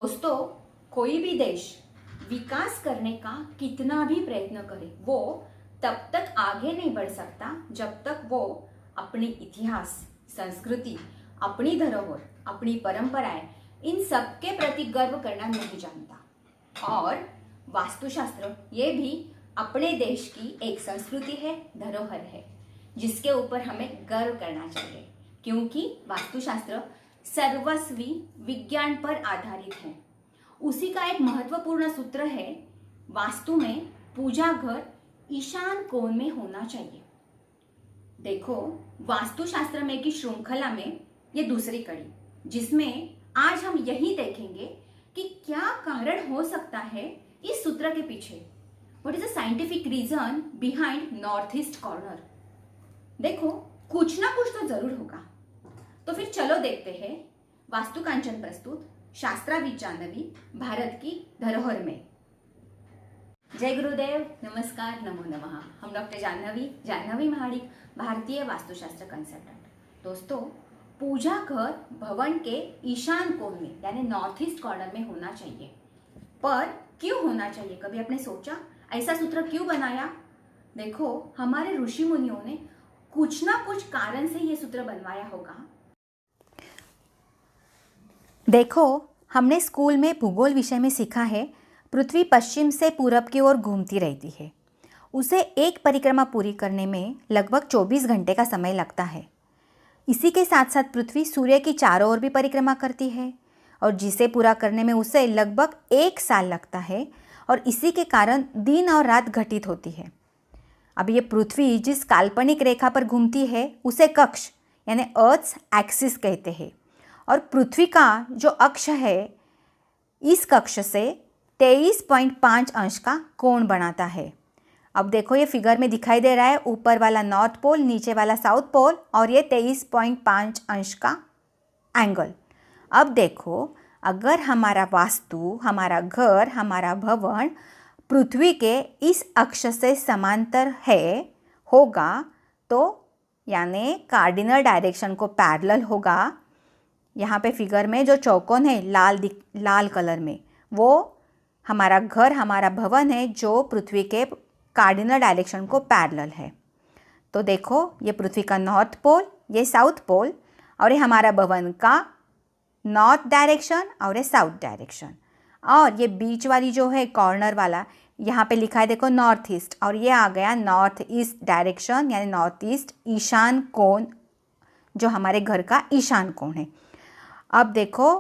दोस्तों, कोई भी देश विकास करने का कितना भी प्रयत्न करे वो तब तक आगे नहीं बढ़ सकता जब तक वो अपनी इतिहास, संस्कृति, अपनी धरोहर, अपनी परंपराएं इन सब के प्रति गर्व करना नहीं जानता। और वास्तुशास्त्र ये भी अपने देश की एक संस्कृति है, धरोहर है, जिसके ऊपर हमें गर्व करना चाहिए, क्योंकि वास्तुशास्त्र सर्वस्वी विज्ञान पर आधारित है। उसी का एक महत्वपूर्ण सूत्र है, वास्तु में पूजा घर ईशान कोण में होना चाहिए। देखो, वास्तुशास्त्र में की श्रृंखला में ये दूसरी कड़ी, जिसमें आज हम यही देखेंगे कि क्या कारण हो सकता है इस सूत्र के पीछे। What is the scientific reason behind north east corner. देखो, कुछ ना कुछ तो जरूर होगा। तो फिर चलो देखते हैं वास्तु कांचन प्रस्तुत शास्त्राविद जाह्नवी भारत की धरोहर में। जय गुरुदेव, नमस्कार, नमो नमः। हम डॉक्टर जाह्नवी महाडिक, भारतीय वास्तुशास्त्र कंसल्टेंट। दोस्तों, पूजा घर भवन के ईशान कोण में यानी नॉर्थ ईस्ट कॉर्नर में होना चाहिए। पर क्यों होना चाहिए, कभी आपने सोचा ऐसा सूत्र क्यों बनाया? देखो, हमारे ऋषि मुनियों ने कुछ ना कुछ कारण से ये सूत्र बनवाया होगा। देखो, हमने स्कूल में भूगोल विषय में सीखा है, पृथ्वी पश्चिम से पूरब की ओर घूमती रहती है। उसे एक परिक्रमा पूरी करने में लगभग 24 घंटे का समय लगता है। इसी के साथ साथ पृथ्वी सूर्य की चारों ओर भी परिक्रमा करती है और जिसे पूरा करने में उसे लगभग 1 साल लगता है, और इसी के कारण दिन और रात घटित होती है। अब ये पृथ्वी जिस काल्पनिक रेखा पर घूमती है उसे कक्ष यानी अर्थ्स एक्सिस कहते हैं, और पृथ्वी का जो अक्ष है इस कक्ष से 23.5 अंश का कोण बनाता है। अब देखो, ये फिगर में दिखाई दे रहा है, ऊपर वाला नॉर्थ पोल, नीचे वाला साउथ पोल, और ये 23.5 अंश का एंगल। अब देखो, अगर हमारा वास्तु, हमारा घर, हमारा भवन पृथ्वी के इस अक्ष से समांतर होगा तो यानी कार्डिनल डायरेक्शन को पैरेलल होगा। यहाँ पे फिगर में जो चौकोन है लाल कलर में, वो हमारा घर, हमारा भवन है जो पृथ्वी के कार्डिनल डायरेक्शन को पैरेलल है। तो देखो, ये पृथ्वी का नॉर्थ पोल, ये साउथ पोल, और ये हमारा भवन का नॉर्थ डायरेक्शन और ये साउथ डायरेक्शन, और ये बीच वाली जो है कॉर्नर वाला, यहाँ पे लिखा है देखो नॉर्थ ईस्ट, और ये आ गया नॉर्थ ईस्ट डायरेक्शन यानी नॉर्थ ईस्ट ईशान कोण, जो हमारे घर का ईशान कोण है। अब देखो,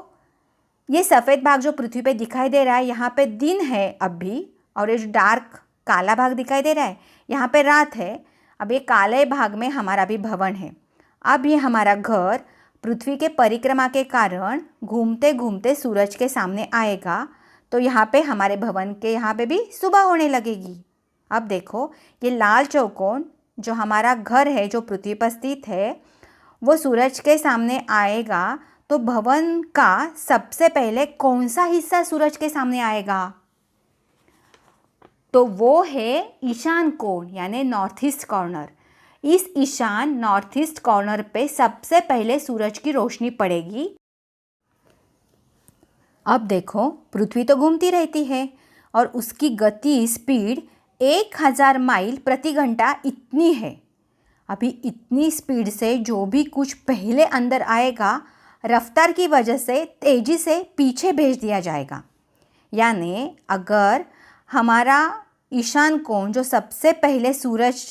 ये सफ़ेद भाग जो पृथ्वी पे दिखाई दे रहा है, यहाँ पे दिन है अभी, और ये जो डार्क काला भाग दिखाई दे रहा है यहाँ पे रात है। अब ये काले भाग में हमारा भी भवन है। अब ये हमारा घर पृथ्वी के परिक्रमा के कारण घूमते घूमते सूरज के सामने आएगा, तो यहाँ पे हमारे भवन के यहाँ पे भी सुबह होने लगेगी। अब देखो, ये लाल चौकोन जो हमारा घर है जो पृथ्वी पर स्थित है वो सूरज के सामने आएगा, तो भवन का सबसे पहले कौन सा हिस्सा सूरज के सामने आएगा? तो वो है ईशान कोण यानी नॉर्थ ईस्ट कॉर्नर। इस ईशान नॉर्थ ईस्ट कॉर्नर पे सबसे पहले सूरज की रोशनी पड़ेगी। अब देखो, पृथ्वी तो घूमती रहती है और उसकी गति स्पीड 1000 माइल प्रति घंटा इतनी है। अभी इतनी स्पीड से जो भी कुछ पहले अंदर आएगा, रफ्तार की वजह से तेज़ी से पीछे भेज दिया जाएगा। यानी अगर हमारा ईशान कोण जो सबसे पहले सूरज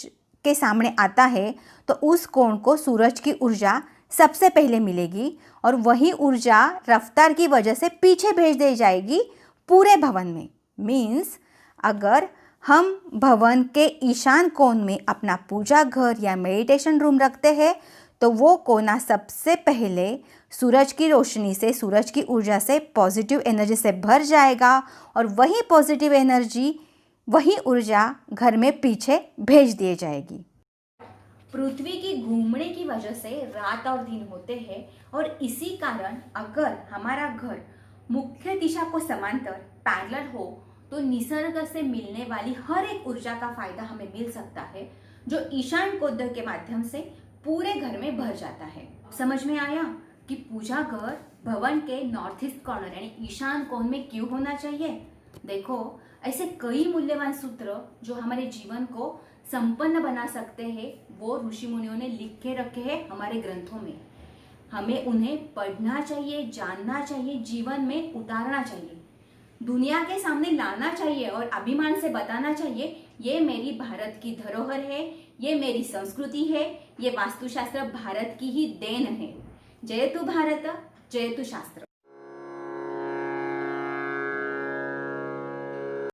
के सामने आता है, तो उस कोण को सूरज की ऊर्जा सबसे पहले मिलेगी, और वही ऊर्जा रफ्तार की वजह से पीछे भेज दी जाएगी पूरे भवन में। मीन्स अगर हम भवन के ईशान कोण में अपना पूजा घर या मेडिटेशन रूम रखते हैं, तो वो कोना सबसे पहले सूरज की रोशनी से, सूरज की ऊर्जा से, पॉजिटिव एनर्जी से भर जाएगा, और वही पॉजिटिव एनर्जी, वही ऊर्जा घर में पीछे भेज दी जाएगी। पृथ्वी की घूमने की वजह से रात और दिन होते हैं, और इसी कारण अगर हमारा घर मुख्य दिशा को समांतर पैरेलल हो तो निसर्ग से मिलने वाली हर एक ऊर्जा का फायदा हमें मिल सकता है, जो ईशान कोण के माध्यम से पूरे घर में भर जाता है। समझ में आया कि पूजा घर भवन के नॉर्थ ईस्ट कॉर्नर यानी ईशान कोण में क्यों होना चाहिए। देखो, ऐसे कई मूल्यवान सूत्र जो हमारे जीवन को संपन्न बना सकते हैं वो ऋषि मुनियों ने लिख के रखे हैं हमारे ग्रंथों में। हमें उन्हें पढ़ना चाहिए, जानना चाहिए, जीवन में उतारना चाहिए, दुनिया के सामने लाना चाहिए और अभिमान से बताना चाहिए ये मेरी भारत की धरोहर है, ये मेरी संस्कृति है, ये वास्तुशास्त्र भारत की ही देन है। जयतु भारत, जयतु शास्त्र।